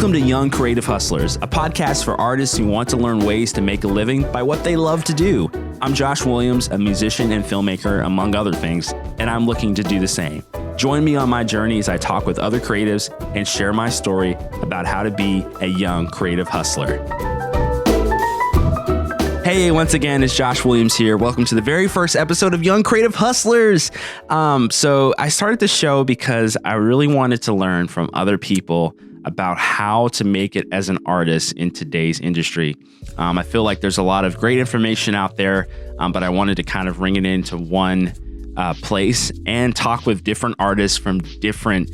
Welcome to Young Creative Hustlers, a podcast for artists who want to learn ways to make a living by what they love to do. I'm Josh Williams, a musician and filmmaker, among other things, and I'm looking to do the same. Join me on my journey as I talk with other creatives and share my story about how to be a young creative hustler. Hey, once again, it's Josh Williams here. Welcome to the very first episode of Young Creative Hustlers. So I started the show because I really wanted to learn from other people about how to make it as an artist in today's industry. I feel like there's a lot of great information out there, but I wanted to kind of bring it into one place and talk with different artists from different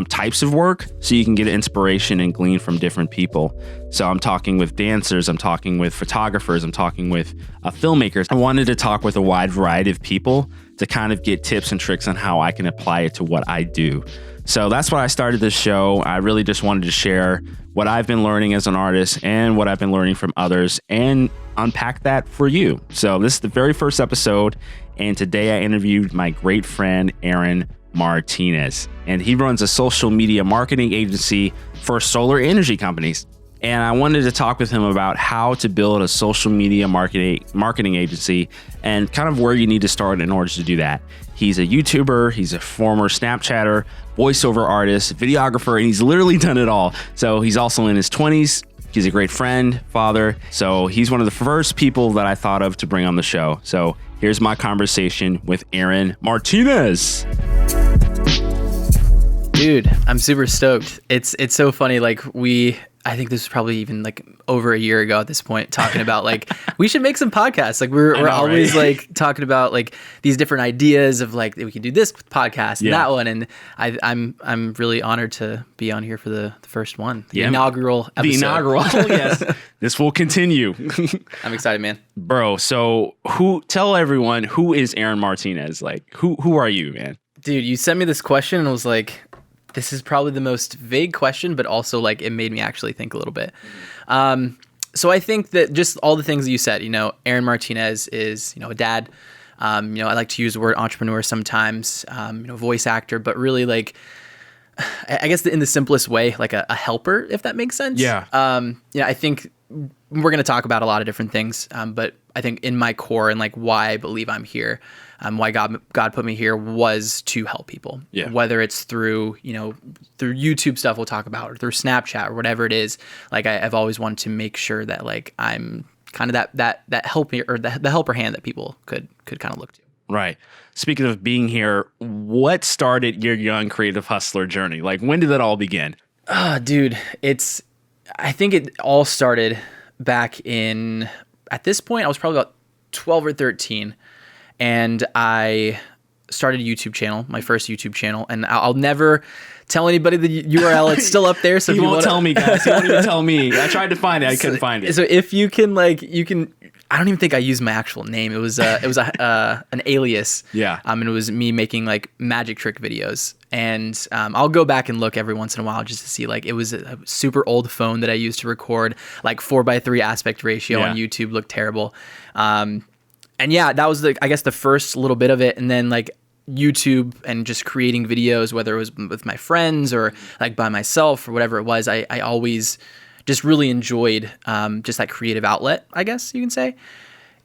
types of work so you can get inspiration and glean from different people. So I'm talking with dancers, I'm talking with photographers, I'm talking with filmmakers. I wanted to talk with a wide variety of people to kind of get tips and tricks on how I can apply it to what I do. So that's why I started this show. I really just wanted to share what I've been learning as an artist and what I've been learning from others and unpack that for you. So this is the very first episode. And today I interviewed my great friend, Aaron Martinez. And he runs a social media marketing agency for solar energy companies. And I wanted to talk with him about how to build a social media marketing agency and kind of where you need to start in order to do that. He's a YouTuber, he's a former Snapchatter, voiceover artist, videographer, and he's literally done it all. So he's also in his 20s. He's a great friend, father. So he's one of the first people that I thought of to bring on the show. So here's my conversation with Aaron Martinez. Dude, I'm super stoked. It's so funny. Like I think this was probably even like over a year ago at this point, talking about like, we should make some podcasts. Like we're always right? Like talking about like these different ideas of like, we can do this podcast and that one. And I'm really honored to be on here for the first one, the inaugural episode. The inaugural, yes. This will continue. I'm excited, man. Bro, so tell everyone, who is Aaron Martinez? Like, who are you, man? Dude, you sent me this question and I was like, this is probably the most vague question, but also like it made me actually think a little bit. So I think that just all the things that you said, Aaron Martinez is, a dad. I like to use the word entrepreneur sometimes, voice actor, but really like, I guess in the simplest way, like a helper, if that makes sense. Yeah. I think we're going to talk about a lot of different things, but I think in my core and like why I believe I'm here, why God put me here was to help people. Yeah. Whether it's through YouTube stuff we'll talk about, or through Snapchat or whatever it is. Like I've always wanted to make sure that like I'm kind of that helper or the helper hand that people could kind of look to. Right. Speaking of being here, what started your young creative hustler journey? Like when did that all begin? Dude, I think it all started back at this point, I was probably about 12 or 13. And I started a YouTube channel, my first YouTube channel. And I'll never tell anybody the URL. It's still up there. So you won't tell me, guys. You won't even tell me. I tried to find it. I couldn't find it. So if you can, I don't even think I used my actual name. It was an alias. Yeah. And it was me making like magic trick videos. And I'll go back and look every once in a while just to see, like, it was a super old phone that I used to record, like 4:3 aspect ratio on YouTube, looked terrible. And yeah, that was I guess the first little bit of it. And then like YouTube and just creating videos, whether it was with my friends or like by myself or whatever it was, I always just really enjoyed just that creative outlet, I guess you can say.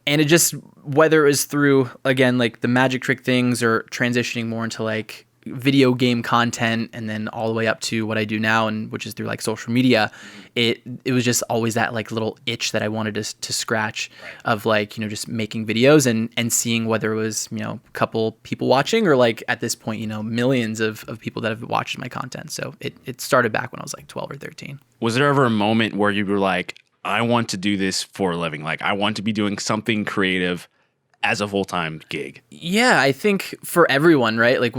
And it just, whether it was through, again, like the magic trick things or transitioning more into like video game content and then all the way up to what I do now, and which is through like social media, it was just always that like little itch that I wanted to scratch of like, just making videos and seeing whether it was, a couple people watching or like at this point, millions of people that have watched my content. So it started back when I was like 12 or 13. Was there ever a moment where you were like, I want to do this for a living? Like I want to be doing something creative as a full-time gig? Yeah, I think for everyone, right? Like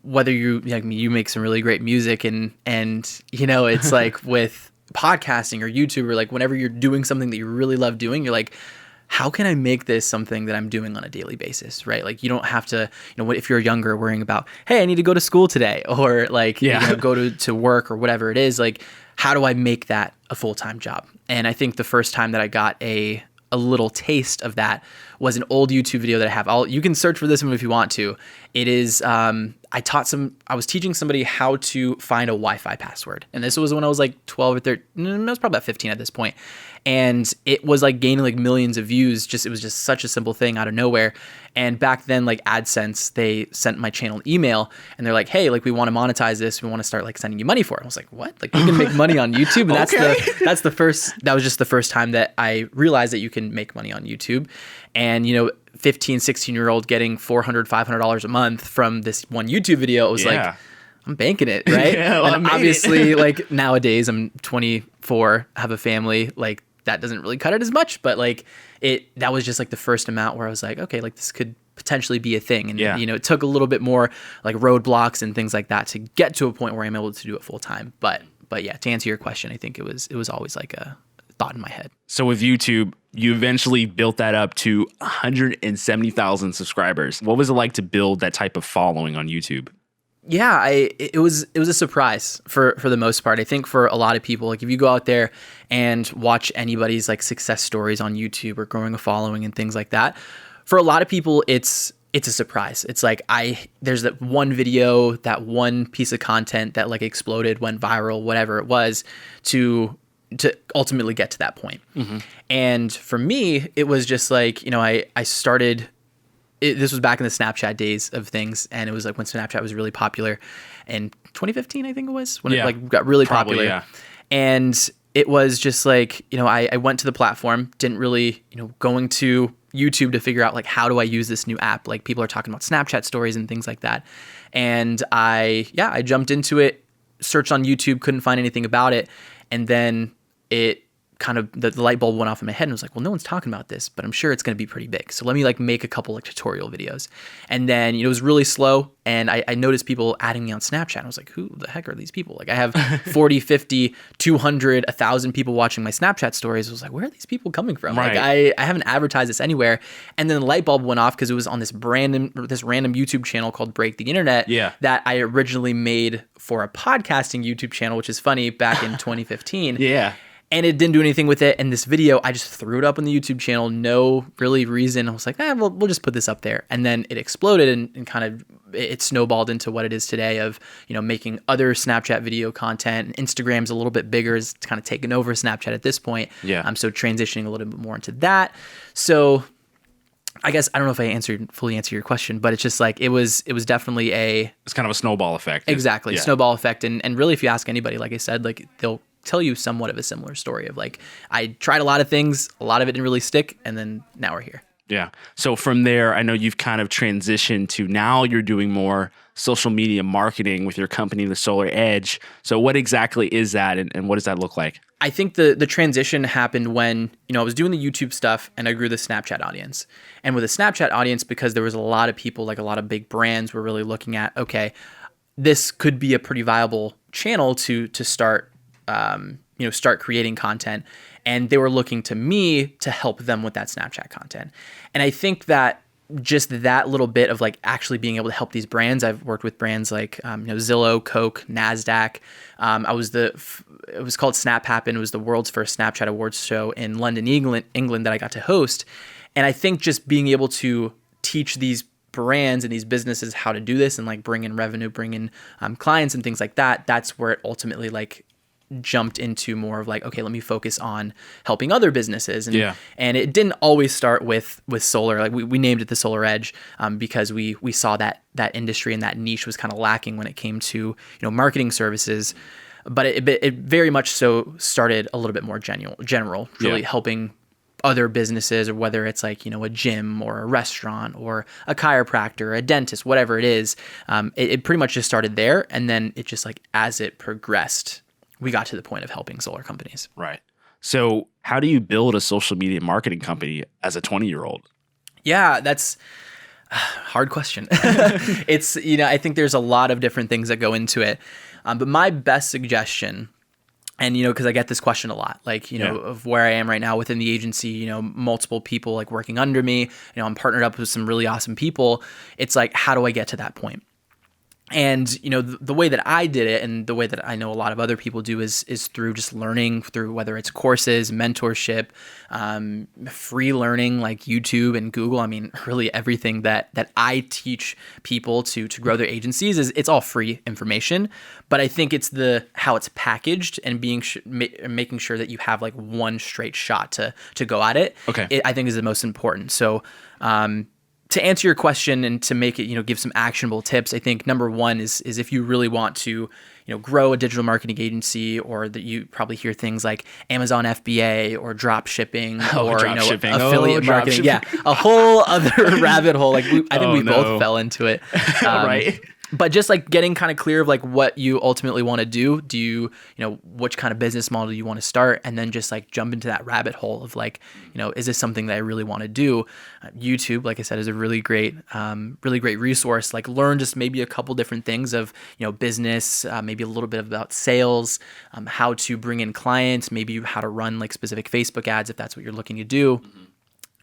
whether you make some really great music and it's like with podcasting or YouTube, or like whenever you're doing something that you really love doing, you're like, how can I make this something that I'm doing on a daily basis, right? Like you don't have to, if you're younger, worrying about, hey, I need to go to school today, or like go to work or whatever it is. Like, how do I make that a full-time job? And I think the first time that I got a little taste of that was an old YouTube video that I have. You can search for this one if you want to. It is, I was teaching somebody how to find a Wi-Fi password. And this was when I was like 12 or 13, I was probably about 15 at this point. And it was like gaining like millions of views. It was just such a simple thing out of nowhere. And back then, like AdSense, they sent my channel an email and they're like, hey, like we want to monetize this. We want to start like sending you money for it. I was like, what? Like you can make money on YouTube? And that was just the first time that I realized that you can make money on YouTube. And, 15, 16-year-old getting $400, $500 a month from this one YouTube video, it was like, I'm banking it, right? Yeah, and obviously, like nowadays, I'm 24, have a family, like that doesn't really cut it as much, but like that was just like the first amount where I was like, okay, like this could potentially be a thing. And, it took a little bit more like roadblocks and things like that to get to a point where I'm able to do it full time. But yeah, to answer your question, I think it was always like a thought in my head. So with YouTube, you eventually built that up to 170,000 subscribers. What was it like to build that type of following on YouTube? Yeah, it was a surprise for the most part. I think for a lot of people, like if you go out there and watch anybody's like success stories on YouTube or growing a following and things like that, for a lot of people, it's a surprise. It's like there's that one video, that one piece of content that like exploded, went viral, whatever it was, to ultimately get to that point. Mm-hmm. And for me, it was just like, I started. This was back in the Snapchat days of things, and it was like when Snapchat was really popular in 2015, I think it was, when it like got really popular. Yeah. And it was just like, I went to the platform, didn't really, going to YouTube to figure out like, how do I use this new app? Like people are talking about Snapchat stories and things like that. And I jumped into it, searched on YouTube, couldn't find anything about it. And then it kind of, the light bulb went off in my head and was like, well, no one's talking about this, but I'm sure it's going to be pretty big. So let me like make a couple like tutorial videos. And then, it was really slow. And I noticed people adding me on Snapchat. I was like, who the heck are these people? Like I have 40, 50, 200, 1,000 people watching my Snapchat stories. I was like, where are these people coming from? Right. Like I haven't advertised this anywhere. And then the light bulb went off because it was on this random YouTube channel called Break the Internet that I originally made for a podcasting YouTube channel, which is funny, back in 2015. Yeah. And it didn't do anything with it. And this video, I just threw it up on the YouTube channel. No really reason. I was like, we'll just put this up there. And then it exploded and kind of it snowballed into what it is today of, making other Snapchat video content. And Instagram's a little bit bigger. It's kind of taken over Snapchat at this point. Yeah. So transitioning a little bit more into that. So I guess I don't know if I fully answered your question, but it's just like it was definitely it's kind of a snowball effect. Exactly. Snowball effect. And really, if you ask anybody, like I said, like they'll tell you somewhat of a similar story of like, I tried a lot of things, a lot of it didn't really stick, and then now we're here. Yeah. So from there, I know you've kind of transitioned to now you're doing more social media marketing with your company, The Solar Edge. So what exactly is that and what does that look like? I think the transition happened when, I was doing the YouTube stuff and I grew the Snapchat audience. And with a Snapchat audience, because there was a lot of people, like a lot of big brands were really looking at, okay, this could be a pretty viable channel to start start creating content. And they were looking to me to help them with that Snapchat content. And I think that just that little bit of like actually being able to help these brands, I've worked with brands like, Zillow, Coke, NASDAQ. It was called Snap Happen. It was the world's first Snapchat awards show in London, England that I got to host. And I think just being able to teach these brands and these businesses how to do this and like bring in revenue, bring in clients and things like that, that's where it ultimately like jumped into more of like, okay, let me focus on helping other businesses. And it didn't always start with solar. Like we named it the Solar Edge because we saw that industry and that niche was kind of lacking when it came to, marketing services. But it very much so started a little bit more general, really helping other businesses, or whether it's like, a gym or a restaurant or a chiropractor, a dentist, whatever it is. It pretty much just started there. And then it just like, as it progressed, we got to the point of helping solar companies. Right. So how do you build a social media marketing company as a 20-year-old? Yeah, that's a hard question. It's, I think there's a lot of different things that go into it. But my best suggestion, and, because I get this question a lot, like, of where I am right now within the agency, multiple people like working under me, I'm partnered up with some really awesome people. It's like, how do I get to that point? And, the way that I did it and the way that I know a lot of other people do is through just learning through whether it's courses, mentorship, free learning like YouTube and Google. I mean, really everything that I teach people to grow their agencies it's all free information. But I think it's how it's packaged and making sure that you have like one straight shot to go at it. Okay. I think is the most important. So, to answer your question and to make it, give some actionable tips, I think number one is if you really want to, grow a digital marketing agency, or that you probably hear things like Amazon FBA or drop shipping or affiliate marketing. Yeah, a whole other rabbit hole. Like I think we both fell into it. Right. But just like getting kind of clear of like what you ultimately want to do. Do you, which kind of business model you want to start, and then just like jump into that rabbit hole of like, is this something that I really want to do? YouTube, like I said, is a really great resource. Like learn just maybe a couple different things of, business, maybe a little bit about sales, how to bring in clients, maybe how to run like specific Facebook ads if that's what you're looking to do,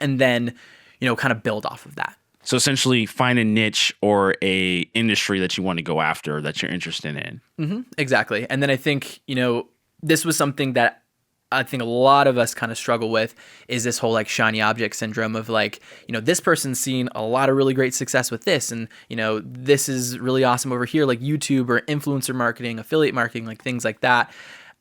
and then, kind of build off of that. So essentially find a niche or a industry that you want to go after that you're interested in. Mm-hmm, exactly. And then I think, this was something that I think a lot of us kind of struggle with, is this whole like shiny object syndrome of like, this person's seen a lot of really great success with this. And, this is really awesome over here, like YouTube or influencer marketing, affiliate marketing, like things like that.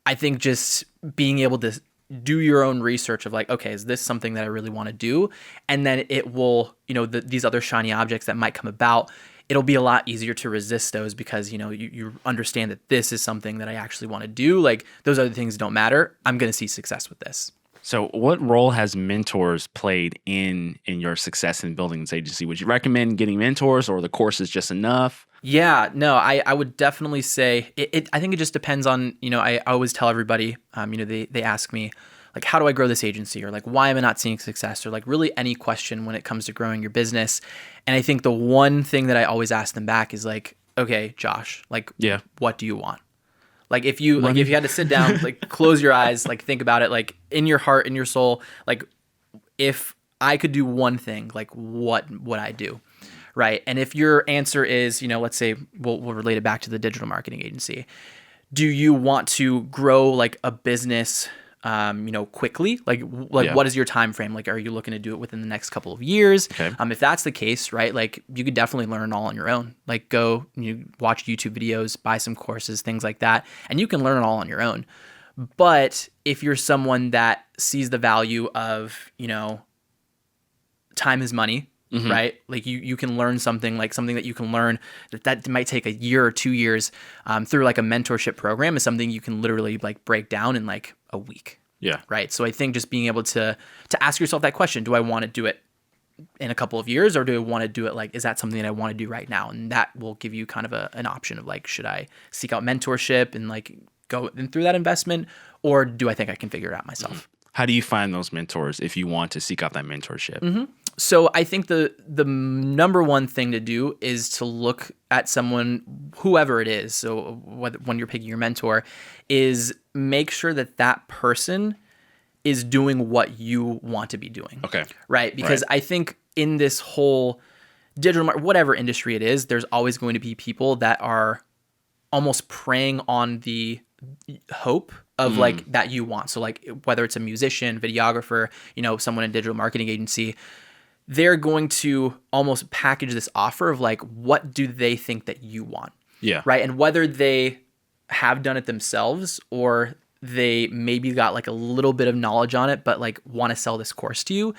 I think just being able to do your own research of like, okay, is this something that I really want to do? And then it will, these other shiny objects that might come about, it'll be a lot easier to resist those because, you understand that this is something that I actually want to do. Like those other things don't matter. I'm going to see success with this. So what role has mentors played in your success in building this agency? Would you recommend getting mentors, or the course is just enough? Yeah, no, I would definitely say I think it just depends on, I always tell everybody, they ask me like, how do I grow this agency? Or like, why am I not seeing success? Or like really any question when it comes to growing your business. And I think the one thing that I always ask them back is like, okay, Josh, like, what do you want? Like if you had to sit down, like close your eyes, like think about it, like in your heart, in your soul, like if I could do one thing, like what would I do? Right. And if your answer is, let's say we'll relate it back to the digital marketing agency. Do you want to grow like a business, quickly? Like what is your time frame? Like, are you looking to do it within the next couple of years? Okay. If that's the case, right, like you could definitely learn all on your own. Like go, watch YouTube videos, buy some courses, things like that, and you can learn it all on your own. But if you're someone that sees the value of, time is money, mm-hmm. right? Like you can learn something that you can learn that might take a year or 2 years through like a mentorship program is something you can literally like break down in like a week. Yeah. Right. So I think just being able to ask yourself that question, do I want to do it in a couple of years, or do I want to do it like, is that something that I want to do right now? And that will give you kind of an option of like, should I seek out mentorship and like go in through that investment, or do I think I can figure it out myself? Mm-hmm. How do you find those mentors if you want to seek out that mentorship? Mm-hmm. So I think the number one thing to do is to look at someone, whoever it is. So when you're picking your mentor, is make sure that person is doing what you want to be doing. Okay. Right? Because I think in this whole digital, whatever industry it is, there's always going to be people that are almost preying on the hope of like that you want. So like whether it's a musician, videographer, someone in digital marketing agency, they're going to almost package this offer of like, what do they think that you want? Yeah. Right. And whether they have done it themselves or they maybe got like a little bit of knowledge on it, but like want to sell this course to you,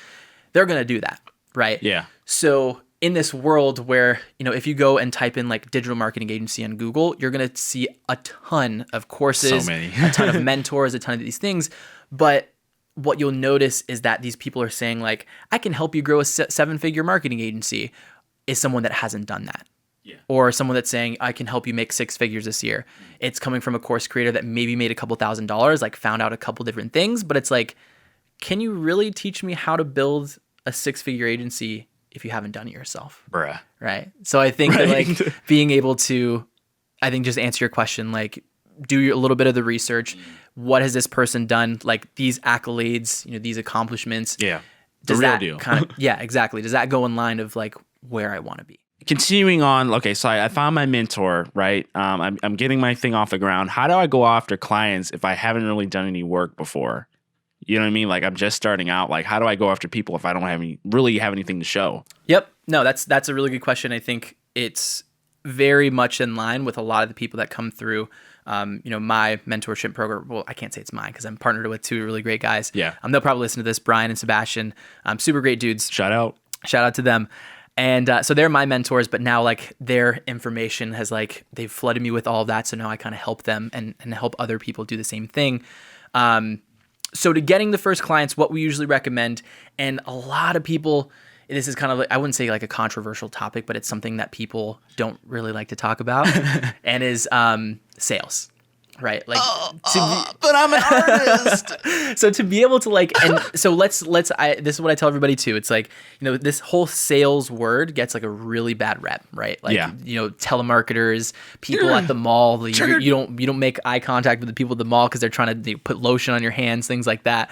they're going to do that. Right. Yeah. So in this world where, if you go and type in like digital marketing agency on Google, you're going to see a ton of courses, so many. a ton of mentors, a ton of these things. But what you'll notice is that these people are saying like, I can help you grow a 7-figure marketing agency, is someone that hasn't done that. Yeah. Or someone that's saying, I can help you make 6 figures this year. It's coming from a course creator that maybe made a couple $1,000s, like found out a couple different things, but it's like, can you really teach me how to build a 6-figure agency if you haven't done it yourself? Bruh. Right. So I think that like being able to, just answer your question, like do a little bit of the research. What has this person done? Like these accolades, these accomplishments. Yeah. Does the real that deal. kind of, yeah, exactly. Does that go in line of like where I want to be? continuing on, okay, so I found my mentor, right? I'm getting my thing off the ground. How do I go after clients if I haven't really done any work before? You know what I mean? Like I'm just starting out. Like how do I go after people if I don't really have anything to show? Yep. No, that's a really good question. I think it's very much in line with a lot of the people that come through, my mentorship program. Well, I can't say it's mine because I'm partnered with two really great guys. Yeah. They'll probably listen to this, Brian and Sebastian. Super great dudes. Shout out to them. And so they're my mentors, but now like their information has like, they've flooded me with all of that. So now I kind of help them and help other people do the same thing. So to getting the first clients, what we usually recommend, and a lot of people, this is kind of like, I wouldn't say like a controversial topic, but it's something that people don't really like to talk about and is sales. Right. Like, but I'm an artist. So to be able to like, and so this is what I tell everybody too. It's like, this whole sales word gets like a really bad rep, right? Like, telemarketers, people at the mall, you don't make eye contact with the people at the mall because they're trying to put lotion on your hands, things like that.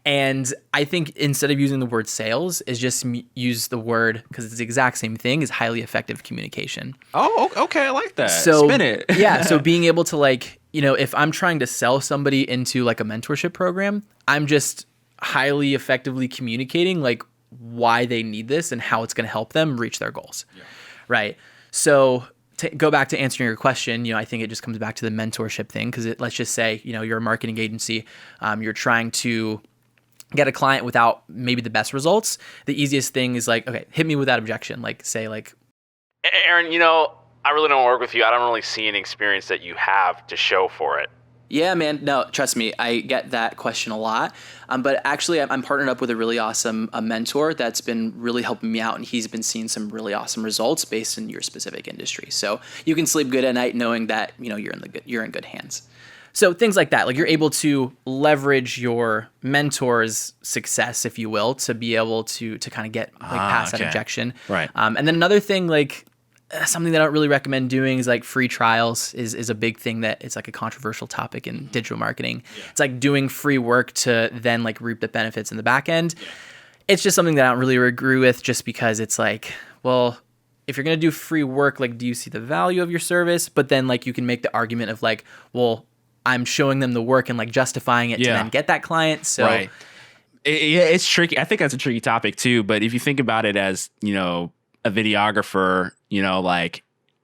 And I think instead of using the word sales, is just use the word, because it's the exact same thing, is highly effective communication. Oh, okay. I like that. So, spin it. Yeah. So being able to like, if I'm trying to sell somebody into like a mentorship program, I'm just highly effectively communicating like why they need this and how it's going to help them reach their goals. Yeah. Right. So to go back to answering your question, I think it just comes back to the mentorship thing, because let's just say, you're a marketing agency, you're trying to get a client without maybe the best results. The easiest thing is like, okay, hit me with that objection. Like say like, Aaron, I really don't work with you. I don't really see any experience that you have to show for it. Yeah, man. No, trust me. I get that question a lot. But actually, I'm partnered up with a really awesome mentor that's been really helping me out. And he's been seeing some really awesome results based in your specific industry. So you can sleep good at night knowing that, you're in good hands. So things like that, like you're able to leverage your mentor's success, if you will, to be able to kind of get like past that objection. Right. And then another thing, like something that I don't really recommend doing is like free trials is a big thing that it's like a controversial topic in digital marketing. Yeah. It's like doing free work to then like reap the benefits in the back end. Yeah. It's just something that I don't really agree with, just because it's like, well, if you're going to do free work, like, do you see the value of your service? But then like you can make the argument of like, well, I'm showing them the work and like justifying it to then get that client. So right. It's tricky. I think that's a tricky topic too. But if you think about it as, a videographer, like,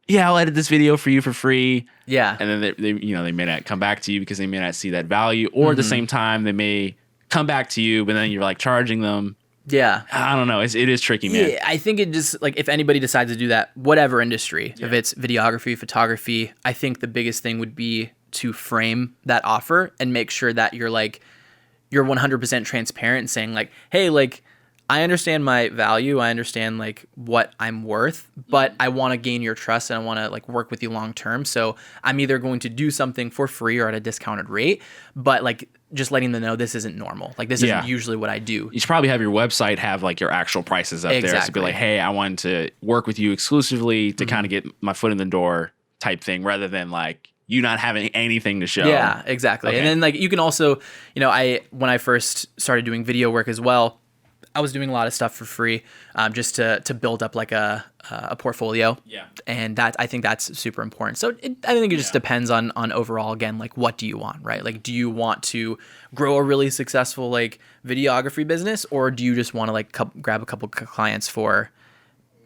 I'll edit this video for you for free. Yeah. And then they may not come back to you because they may not see that value, or at the same time, they may come back to you, but then you're like charging them. Yeah. I don't know. It is tricky, man. Yeah, I think it just like, if anybody decides to do that, whatever industry, if it's videography, photography, I think the biggest thing would be to frame that offer and make sure that you're 100% transparent and saying like, hey, like, I understand my value. I understand like what I'm worth, but I want to gain your trust and I want to like work with you long term. So I'm either going to do something for free or at a discounted rate, but like just letting them know this isn't normal. Like this isn't usually what I do. You should probably have your website have like your actual prices up there. So be like, hey, I want to work with you exclusively to kind of get my foot in the door type thing, rather than like you not having anything to show. Yeah, exactly. Okay. And then like you can also, when I first started doing video work as well, I was doing a lot of stuff for free, just to build up like a portfolio. Yeah. And I think that's super important. So I think it just depends on overall, again, like what do you want, right? Like, do you want to grow a really successful like videography business, or do you just want to like grab a couple clients for,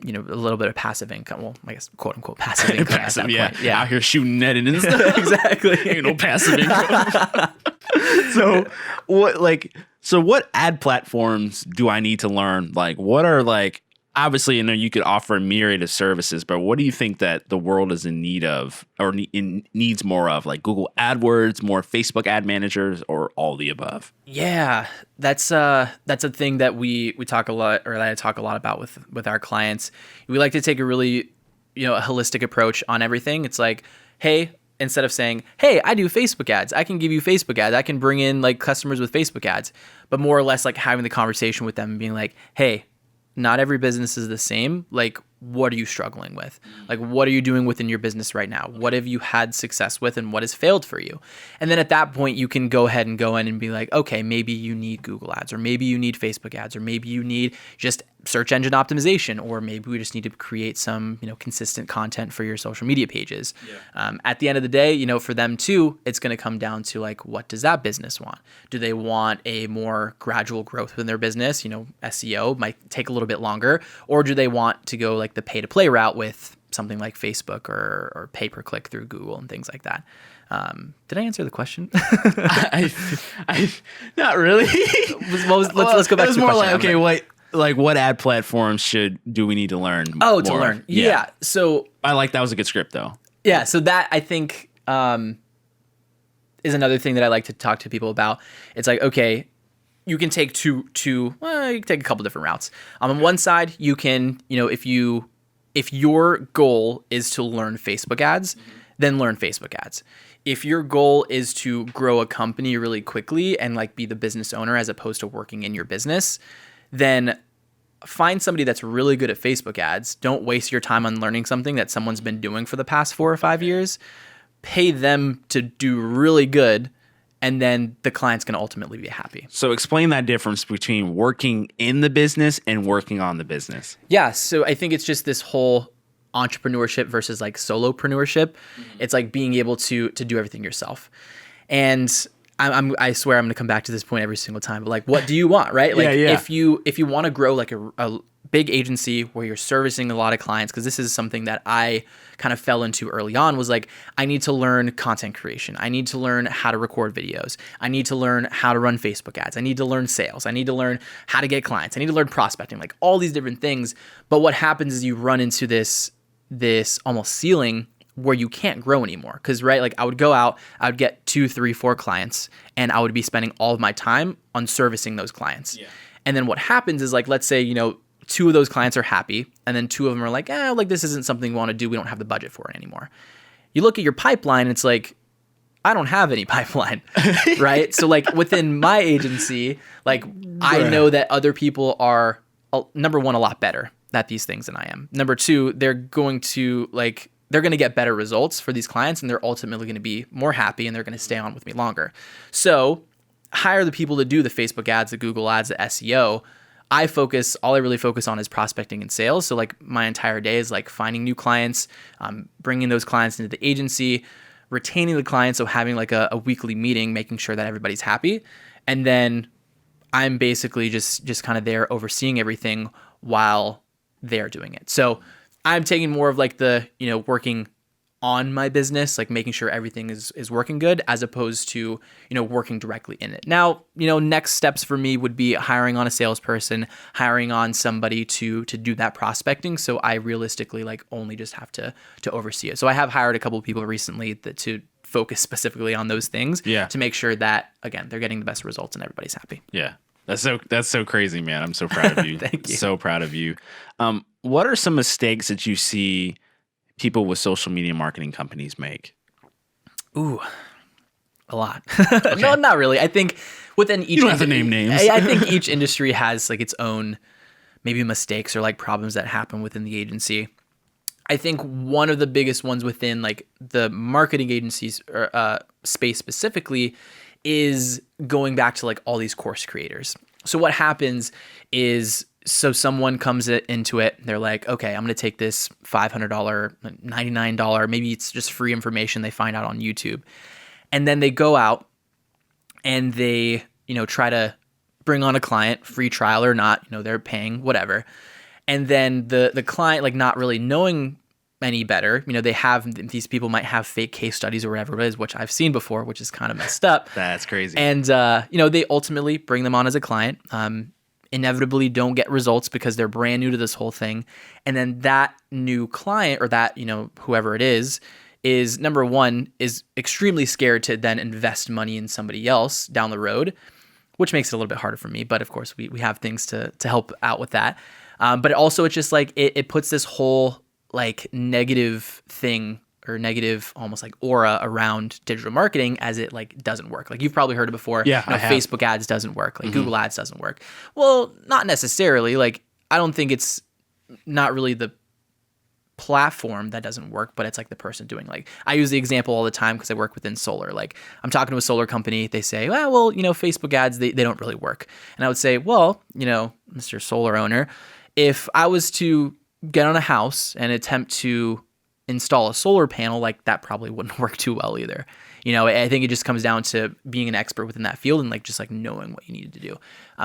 a little bit of passive income? Well, I guess quote unquote passive income. Passive, yeah. Out here shooting netting and stuff. Exactly. Ain't no passive income. So what ad platforms do I need to learn? Like, what are like, obviously, you could offer a myriad of services, but what do you think that the world is in need of, or needs more of? Like Google AdWords, more Facebook ad managers, or all the above? Yeah, that's a thing that we talk a lot, or that I talk a lot about with our clients. We like to take a really, a holistic approach on everything. It's like, hey, instead of saying, hey, I do Facebook ads, I can give you Facebook ads, I can bring in like customers with Facebook ads, but more or less like having the conversation with them and being like, hey, not every business is the same. Like, what are you struggling with? Like, what are you doing within your business right now? What have you had success with and what has failed for you? And then at that point, you can go ahead and go in and be like, okay, maybe you need Google ads, or maybe you need Facebook ads, or maybe you need just search engine optimization, or maybe we just need to create some, consistent content for your social media pages. Yeah. At the end of the day, for them too, it's going to come down to like, what does that business want? Do they want a more gradual growth within their business? SEO might take a little bit longer, or do they want to go like the pay to play route with something like Facebook or pay per click through Google and things like that? Did I answer the question? I not really. Let's go back to the question. What ad platforms do we need to learn? Oh, to learn. Yeah. So I like that was a good script though. Yeah. So that I think is another thing that I like to talk to people about. It's like, okay, you can take you can take a couple different routes. On one side, you can, if your goal is to learn Facebook ads, then learn Facebook ads. If your goal is to grow a company really quickly and like be the business owner as opposed to working in your business, then find somebody that's really good at Facebook ads. Don't waste your time on learning something that someone's been doing for the past 4 or 5 years. Pay them to do really good, and then the client's going to ultimately be happy. So explain that difference between working in the business and working on the business. Yeah, so I think it's just this whole entrepreneurship versus like solopreneurship. It's like being able to do everything yourself. And I swear I'm going to come back to this point every single time. But like, what do you want, right? Like, if you want to grow like a big agency where you're servicing a lot of clients, because this is something that I kind of fell into early on, was like, I need to learn content creation. I need to learn how to record videos. I need to learn how to run Facebook ads. I need to learn sales. I need to learn how to get clients. I need to learn prospecting, like all these different things. But what happens is you run into this almost ceiling where you can't grow anymore. Because, right, like I would go out, I would get 2, 3, 4 clients, and I would be spending all of my time on servicing those clients. Yeah. And then what happens is, like, let's say, 2 of those clients are happy, and then 2 of them are like, this isn't something we want to do. We don't have the budget for it anymore. You look at your pipeline, and it's like, I don't have any pipeline, right? So like within my agency, like I know that other people are, number one, a lot better at these things than I am. Number 2, they're going to get better results for these clients, and they're ultimately going to be more happy, and they're going to stay on with me longer. So hire the people to do the Facebook ads, the Google ads, the SEO. All I really focus on is prospecting and sales. So like my entire day is like finding new clients, bringing those clients into the agency, retaining the clients. So having like a weekly meeting, making sure that everybody's happy. And then I'm basically just kind of there overseeing everything while they're doing it. So I'm taking more of like the, working on my business, like making sure everything is working good, as opposed to, working directly in it. Now, next steps for me would be hiring on a salesperson, hiring on somebody to do that prospecting. So I realistically like only just have to oversee it. So I have hired a couple of people recently to focus specifically on those things to make sure that, again, they're getting the best results and everybody's happy. Yeah. That's so crazy, man. I'm so proud of you. Thank you. So proud of you. What are some mistakes that you see people with social media marketing companies make? Ooh, a lot. Okay. No, not really. I think within each, you don't have to name names. I think each industry has like its own maybe mistakes or like problems that happen within the agency. I think one of the biggest ones within like the marketing agencies space specifically is going back to like all these course creators. So what happens is, someone comes into it, they're like, okay, I'm going to take this $500, $99, maybe it's just free information they find out on YouTube. And then they go out and they, try to bring on a client, free trial or not, they're paying, whatever. And then the client, like not really knowing any better, these people might have fake case studies or whatever it is, which I've seen before, which is kind of messed up. That's crazy. And, they ultimately bring them on as a client. Inevitably don't get results because they're brand new to this whole thing. And then that new client or that, whoever it is number one, is extremely scared to then invest money in somebody else down the road, which makes it a little bit harder for me. But of course we have things to help out with that. But also it's just like, it puts this whole like negative thing or negative almost like aura around digital marketing as it like doesn't work. Like you've probably heard it before. Yeah, Facebook ads doesn't work. Like Google ads doesn't work. Well, not necessarily. Like I don't think it's not really the platform that doesn't work, but it's like the person doing, like, I use the example all the time because I work within solar. Like, I'm talking to a solar company, they say, well, Facebook ads, they don't really work. And I would say, well, Mr. Solar owner, if I was to get on a house and attempt to install a solar panel, like, that probably wouldn't work too well either. I think it just comes down to being an expert within that field and like just like knowing what you needed to do.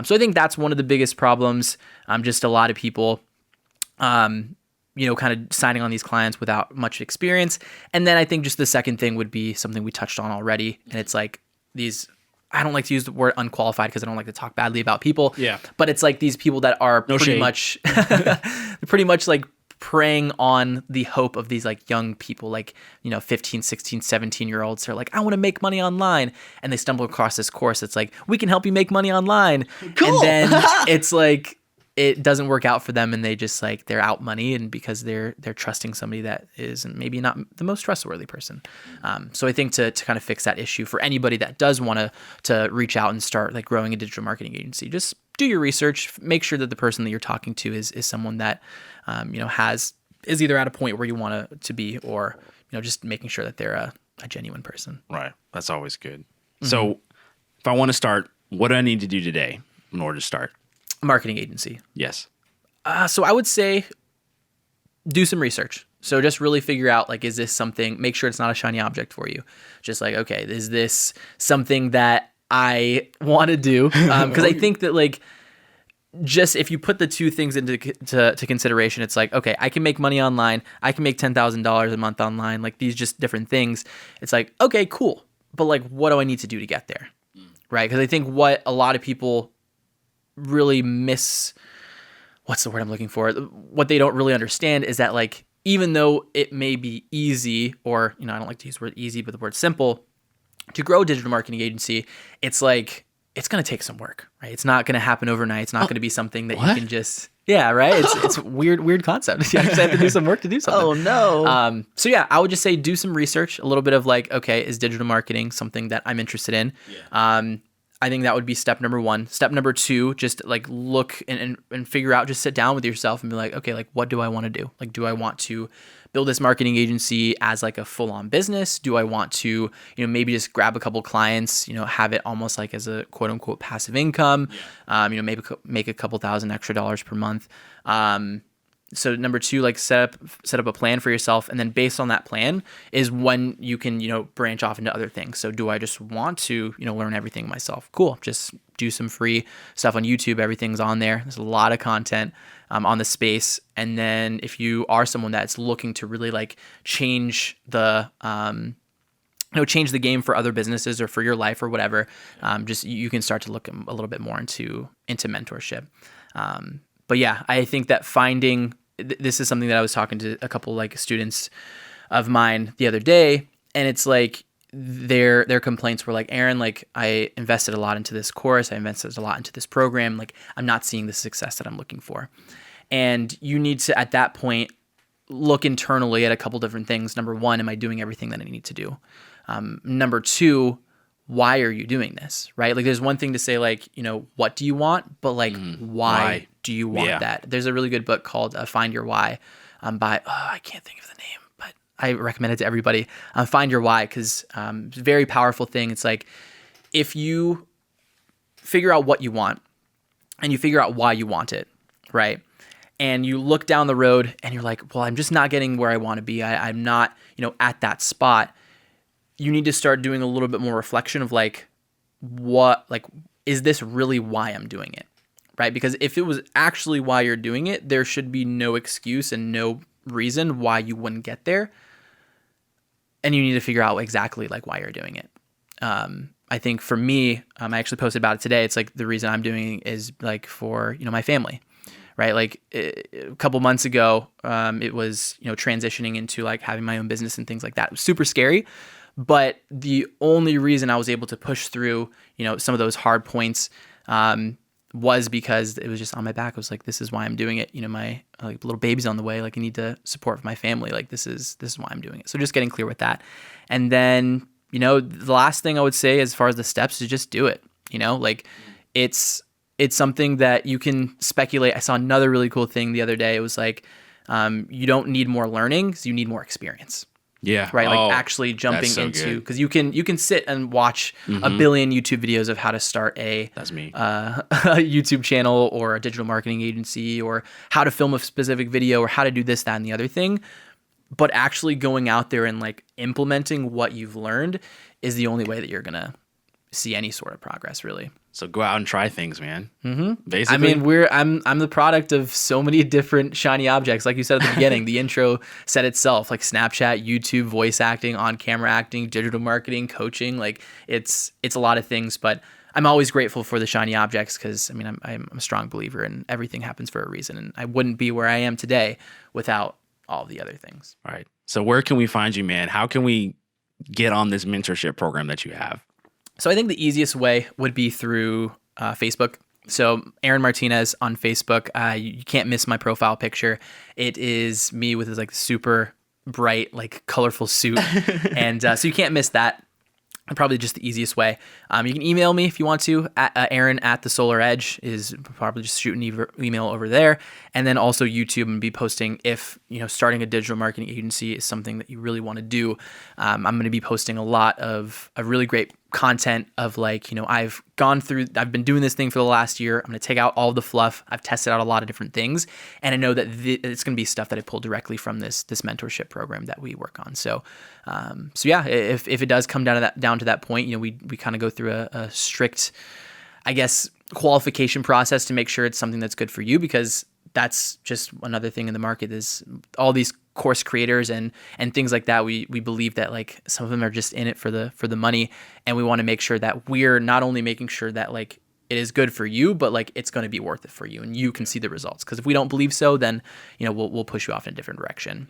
So I think that's one of the biggest problems. Just a lot of people, kind of signing on these clients without much experience. And then I think just the second thing would be something we touched on already. And it's like I don't like to use the word unqualified because I don't like to talk badly about people. Yeah. But it's like these people that are pretty much like preying on the hope of these like young people, like, 15, 16, 17-year-olds. They're like, I want to make money online. And they stumble across this course. It's like, we can help you make money online. Cool. And then it's like, it doesn't work out for them, and they just like, they're out money, and because they're trusting somebody that is maybe not the most trustworthy person. So I think to kind of fix that issue for anybody that does want to reach out and start like growing a digital marketing agency, just do your research, make sure that the person that you're talking to is someone that is either at a point where you want to be, or just making sure that they're a genuine person. Right. That's always good. Mm-hmm. So if I want to start, what do I need to do today in order to start? Marketing agency. Yes. So I would say do some research. So just really figure out, like, is this something, make sure it's not a shiny object for you. Just like, okay, is this something that I want to do? Because I think that like, just if you put the two things into consideration, it's like, okay, I can make money online. I can make $10,000 a month online. Like, these just different things. It's like, okay, cool. But like, what do I need to do to get there? Right? Because I think what a lot of people really what's the word I'm looking for? What they don't really understand is that, like, even though it may be easy, or, I don't like to use the word easy, but the word simple, to grow a digital marketing agency, it's like, it's going to take some work, right? It's not going to happen overnight. It's not going to be something that you can just, yeah, right? It's a weird concept. You actually have to do some work to do something. Oh, no. So yeah, I would just say do some research, a little bit of like, okay, is digital marketing something that I'm interested in? Yeah. I think that would be step number one. Step number two, just like look and figure out, just sit down with yourself and be like, okay, like, what do I want to do? Like, do I want to build this marketing agency as like a full-on business? Do I want to, maybe just grab a couple clients, have it almost like as a quote unquote passive income, maybe make a couple $1,000 extra per month. So number two, like set up a plan for yourself. And then based on that plan is when you can, branch off into other things. So do I just want to, learn everything myself? Cool. Just do some free stuff on YouTube. Everything's on there. There's a lot of content on the space. And then if you are someone that's looking to really like change the, change the game for other businesses or for your life or whatever, just you can start to look a little bit more into mentorship. But yeah, I think that this is something that I was talking to a couple like students of mine the other day, and it's like their complaints were like, Aaron, like, I invested a lot into this course, I invested a lot into this program, like, I'm not seeing the success that I'm looking for. And you need to, at that point, look internally at a couple different things. Number one, am I doing everything that I need to do? Number two, why are you doing this, right? Like, there's one thing to say, like, what do you want? But like, why do you want that? There's a really good book called Find Your Why by, I can't think of the name, but I recommend it to everybody. Find Your Why, because it's a very powerful thing. It's like, if you figure out what you want and you figure out why you want it, right? And you look down the road and you're like, well, I'm just not getting where I want to be. I'm not, at that spot. You need to start doing a little bit more reflection of like, is this really why I'm doing it? Right? Because if it was actually why you're doing it, there should be no excuse and no reason why you wouldn't get there. And you need to figure out exactly like why you're doing it. I think for me, I actually posted about it today. It's like the reason I'm doing it is like for, my family, right? Like a couple months ago, it was, transitioning into like having my own business and things like that. It was super scary. But the only reason I was able to push through, some of those hard points was because it was just on my back. I was like, this is why I'm doing it. My like little baby's on the way. Like, I need to support my family. Like, this is why I'm doing it. So just getting clear with that. And then, the last thing I would say as far as the steps is just do it. Like, it's something that you can speculate. I saw another really cool thing the other day. It was like, you don't need more learnings, you need more experience. Yeah. Right. Like actually jumping into, because you can sit and watch a billion YouTube videos of how to start a YouTube channel or a digital marketing agency, or how to film a specific video, or how to do this, that, and the other thing. But actually going out there and like implementing what you've learned is the only way that you're going to see any sort of progress, really. So go out and try things, man. Basically, I mean, I'm the product of so many different shiny objects. Like you said at the beginning, the intro said itself, like Snapchat, YouTube, voice acting, on-camera acting, digital marketing, coaching. Like it's a lot of things, but I'm always grateful for the shiny objects, because I mean, I'm a strong believer in everything happens for a reason, and I wouldn't be where I am today without all the other things. All right. So where can we find you, man? How can we get on this mentorship program that you have? So I think the easiest way would be through Facebook. So Aaron Martinez on Facebook. You can't miss my profile picture. It is me with this like super bright, like colorful suit. And so you can't miss that. Probably just the easiest way. You can email me if you want to. Aaron at the Solar Edge is probably just shoot an email over there. And then also YouTube, and be posting if, starting a digital marketing agency is something that you really want to do. I'm going to be posting a lot of really great content of like, I've been doing this thing for the last year. I'm going to take out all the fluff. I've tested out a lot of different things. And I know that it's going to be stuff that I pull directly from this mentorship program that we work on. So yeah, if it does come down to that point, we kind of go through a strict, I guess, qualification process to make sure it's something that's good for you, because that's just another thing in the market is all these course creators and things like that. We believe that like some of them are just in it for the money, and we want to make sure that we're not only making sure that like it is good for you, but like it's going to be worth it for you and you can see the results. Because if we don't believe so, then we'll push you off in a different direction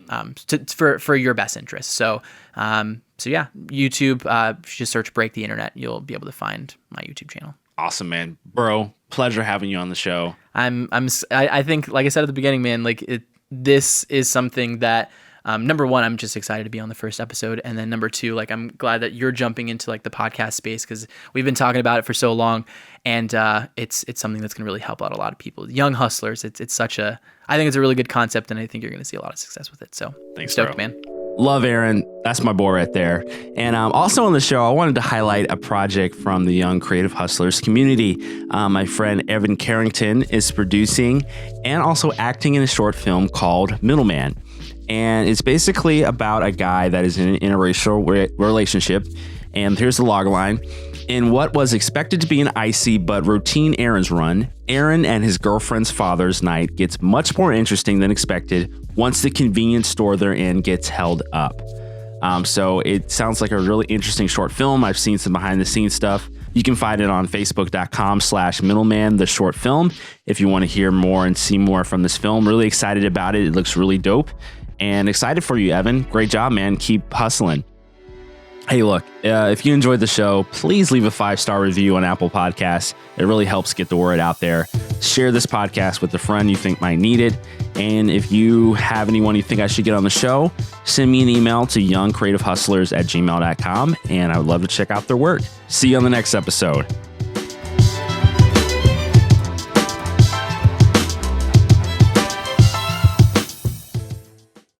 for your best interest. So yeah, YouTube, if you just search Break the Internet, you'll be able to find my YouTube channel. Awesome, man. Bro, pleasure having you on the show. I think, like I said at the beginning, man, like this is something that, number one, I'm just excited to be on the first episode. And then number two, like, I'm glad that you're jumping into like the podcast space, because we've been talking about it for so long, and it's something that's going to really help out a lot of people, young hustlers. I think it's a really good concept, and I think you're going to see a lot of success with it. So thanks, stoked, bro. Man. Love Aaron. That's my boy right there. And also on the show, I wanted to highlight a project from the Young Creative Hustlers community. My friend Evan Carrington is producing and also acting in a short film called Middleman. And it's basically about a guy that is in an interracial relationship. And here's the log line. In what was expected to be an icy but routine errands run, Aaron and his girlfriend's father's night gets much more interesting than expected once the convenience store they're in gets held up. So it sounds like a really interesting short film. I've seen some behind the scenes stuff. You can find it on facebook.com/middleman, the short film, if you want to hear more and see more from this film. Really excited about it. It looks really dope, and excited for you, Evan. Great job, man. Keep hustling. Hey, look, if you enjoyed the show, please leave a 5-star review on Apple Podcasts. It really helps get the word out there. Share this podcast with a friend you think might need it. And if you have anyone you think I should get on the show, send me an email to youngcreativehustlers@gmail.com, and I would love to check out their work. See you on the next episode.